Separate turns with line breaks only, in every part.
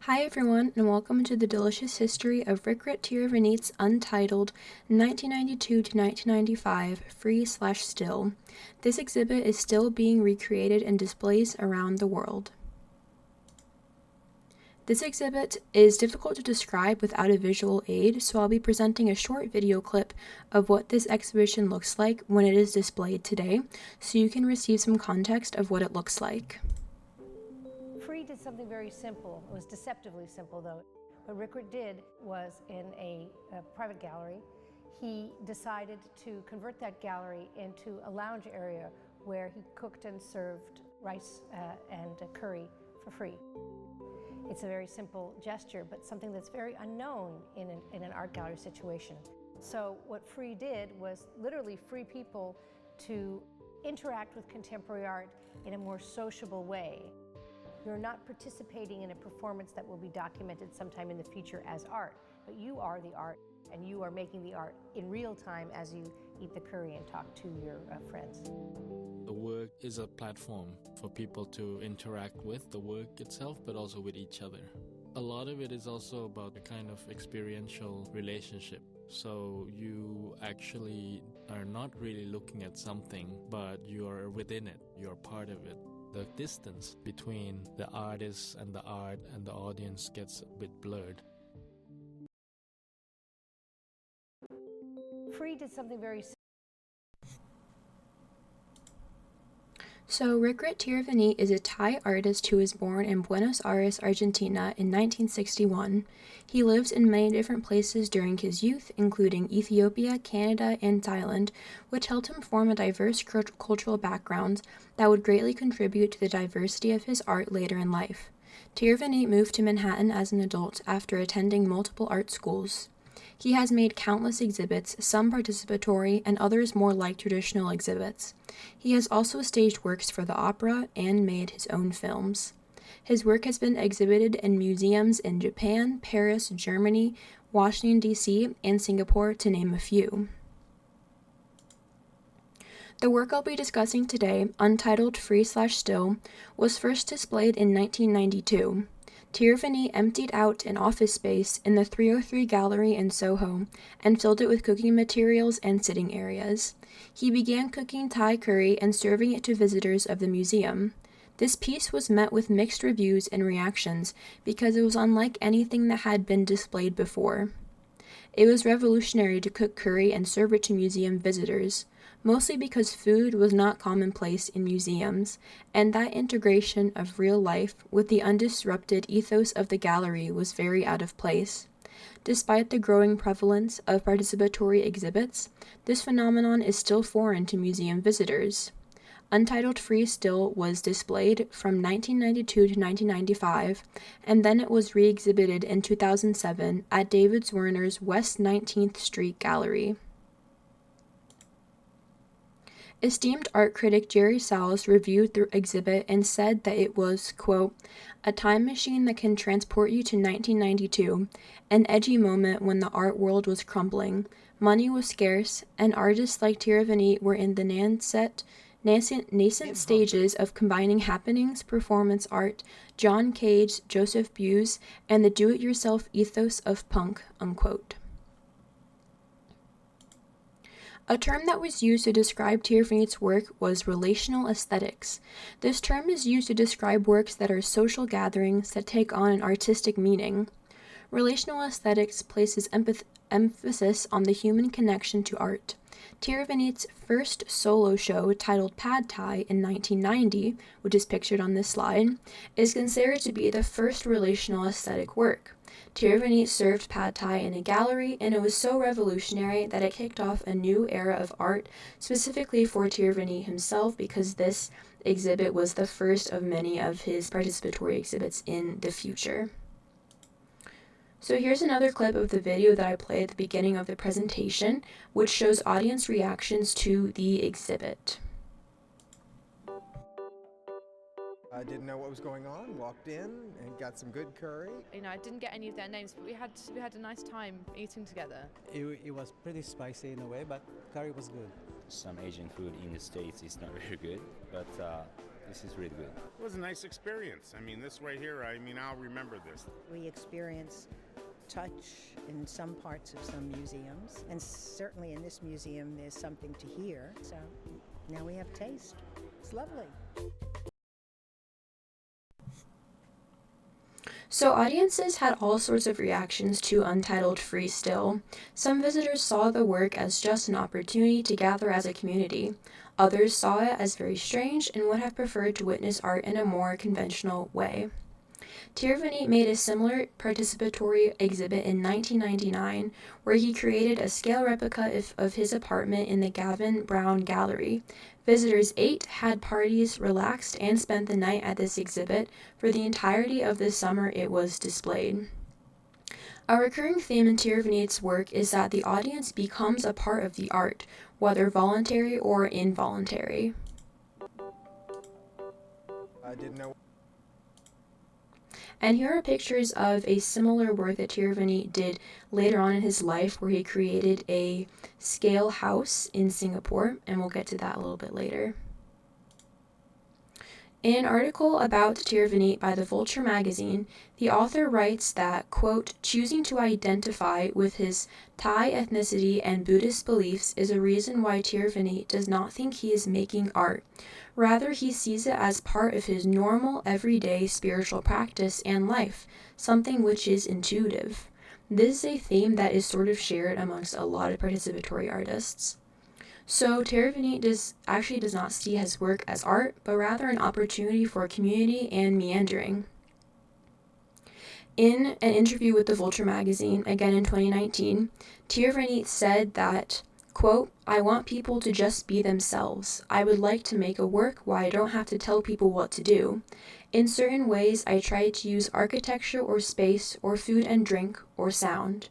Hi everyone, and welcome to the delicious history of Rikrit Tiravanij's Untitled 1992 to 1995 Free/Still. This exhibit is still being recreated in displays around the world. This exhibit is difficult to describe without a visual aid, so I'll be presenting a short video clip of what this exhibition looks like when it is displayed today, so you can receive some context of what it looks like.
Free did something very simple. It was deceptively simple, though. What Rikrit did was, in a private gallery, he decided to convert that gallery into a lounge area where he cooked and served rice and curry for free. It's a very simple gesture, but something that's very unknown in an art gallery situation. So what Free did was literally free people to interact with contemporary art in a more sociable way. You're not participating in a performance that will be documented sometime in the future as art, but you are the art, and you are making the art in real time as you eat the curry and talk to your friends.
The work is a platform for people to interact with the work itself, but also with each other. A lot of it is also about a kind of experiential relationship. So you actually are not really looking at something, but you are within it, you're part of it. The distance between the artist and the art and the audience gets a bit blurred.
Free did something very simple.
So, Rikrit Tiravanija is a Thai artist who was born in Buenos Aires, Argentina in 1961. He lived in many different places during his youth, including Ethiopia, Canada, and Thailand, which helped him form a diverse cultural background that would greatly contribute to the diversity of his art later in life. Tiravanija moved to Manhattan as an adult after attending multiple art schools. He has made countless exhibits, some participatory and others more like traditional exhibits. He has also staged works for the opera and made his own films. His work has been exhibited in museums in Japan, Paris, Germany, Washington, D.C., and Singapore, to name a few. The work I'll be discussing today, Untitled Free/Still, was first displayed in 1992. Tiravanija emptied out an office space in the 303 Gallery in Soho and filled it with cooking materials and sitting areas. He began cooking Thai curry and serving it to visitors of the museum. This piece was met with mixed reviews and reactions because it was unlike anything that had been displayed before. It was revolutionary to cook curry and serve it to museum visitors, mostly because food was not commonplace in museums, and that integration of real life with the undisrupted ethos of the gallery was very out of place. Despite the growing prevalence of participatory exhibits, this phenomenon is still foreign to museum visitors. Untitled Free Still was displayed from 1992 to 1995, and then it was re-exhibited in 2007 at David Zwirner's West 19th Street Gallery. Esteemed art critic Jerry Salles reviewed the exhibit and said that it was, quote, a time machine that can transport you to 1992, an edgy moment when the art world was crumbling, money was scarce, and artists like Tiravanija were in the nascent stages of combining happenings, performance art, John Cage, Joseph Beuys, and the do-it-yourself ethos of punk, unquote. A term that was used to describe Tiravanij's work was relational aesthetics. This term is used to describe works that are social gatherings that take on an artistic meaning. Relational aesthetics places emphasis on the human connection to art. Tiravanij's first solo show, titled Pad Thai in 1990, which is pictured on this slide, is considered to be the first relational aesthetic work. Tiravanija served Pad Thai in a gallery, and it was so revolutionary that it kicked off a new era of art, specifically for Tiravanija himself, because this exhibit was the first of many of his participatory exhibits in the future. So here's another clip of the video that I played at the beginning of the presentation, which shows audience reactions to the exhibit.
I didn't know what was going on, walked in and got some good curry.
You know, I didn't get any of their names, but we had a nice time eating together.
It was pretty spicy in a way, but curry was good.
Some Asian food in the States is not very good, but This is really good.
It was a nice experience. I mean, this right here, I'll remember this.
We experience touch in some parts of some museums, and certainly in this museum there's something to hear. So now we have taste. It's lovely.
So audiences had all sorts of reactions to Untitled Free Still. Some visitors saw the work as just an opportunity to gather as a community. Others saw it as very strange and would have preferred to witness art in a more conventional way. Tiravanija made a similar participatory exhibit in 1999, where he created a scale replica of his apartment in the Gavin Brown Gallery. Visitors ate, had parties, relaxed, and spent the night at this exhibit. For the entirety of the summer it was displayed. A recurring theme in Tiravanija's work is that the audience becomes a part of the art, whether voluntary or involuntary.
I didn't know.
And here are pictures of a similar work that Tiravanija did later on in his life, where he created a scale house in Singapore, and we'll get to that a little bit later. In an article about Tiravanija by the Vulture magazine, the author writes that, quote, choosing to identify with his Thai ethnicity and Buddhist beliefs is a reason why Tiravanija does not think he is making art. Rather, he sees it as part of his normal, everyday spiritual practice and life, something which is intuitive. This is a theme that is sort of shared amongst a lot of participatory artists. So Tiravanija does not see his work as art, but rather an opportunity for community and meandering. In an interview with the Vulture magazine, again in 2019, Tiravanija said that, quote, I want people to just be themselves. I would like to make a work where I don't have to tell people what to do. In certain ways, I try to use architecture or space or food and drink or sound.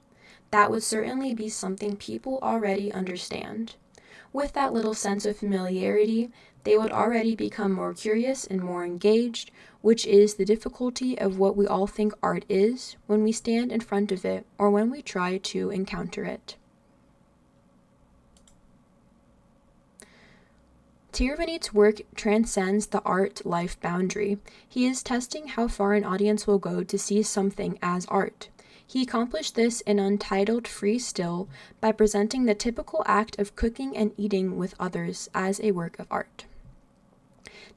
That would certainly be something people already understand. With that little sense of familiarity, they would already become more curious and more engaged, which is the difficulty of what we all think art is when we stand in front of it or when we try to encounter it. Tiravanija's work transcends the art-life boundary. He is testing how far an audience will go to see something as art. He accomplished this in Untitled Free Still by presenting the typical act of cooking and eating with others as a work of art.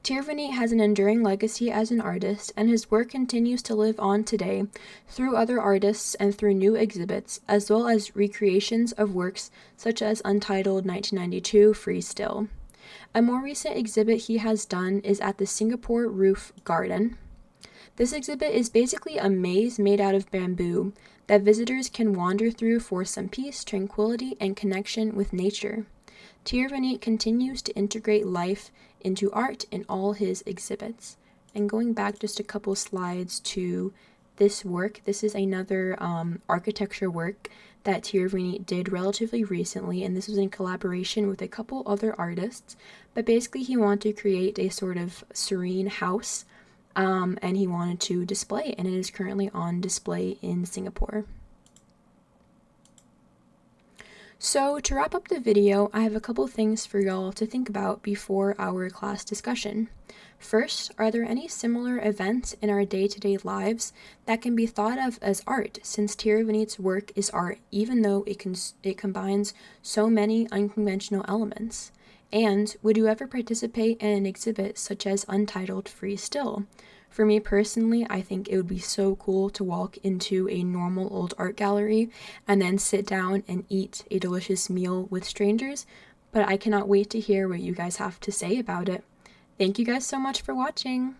Tiravanija has an enduring legacy as an artist, and his work continues to live on today through other artists and through new exhibits, as well as recreations of works such as Untitled 1992 Free Still. A more recent exhibit he has done is at the Singapore Roof Garden. This exhibit is basically a maze made out of bamboo that visitors can wander through for some peace, tranquility, and connection with nature. Tiravanija continues to integrate life into art in all his exhibits. And going back just a couple slides to this work, this is another architecture work that Tiravanija did relatively recently, and this was in collaboration with a couple other artists. But basically he wanted to create a sort of serene house, and he wanted to display it, and it is currently on display in Singapore. So to wrap up the video, I have a couple things for y'all to think about before our class discussion. First, are there any similar events in our day-to-day lives that can be thought of as art, since Tiravanija's work is art, even though it combines so many unconventional elements? And would you ever participate in an exhibit such as Untitled Free Still? For me personally, I think it would be so cool to walk into a normal old art gallery and then sit down and eat a delicious meal with strangers, but I cannot wait to hear what you guys have to say about it. Thank you guys so much for watching!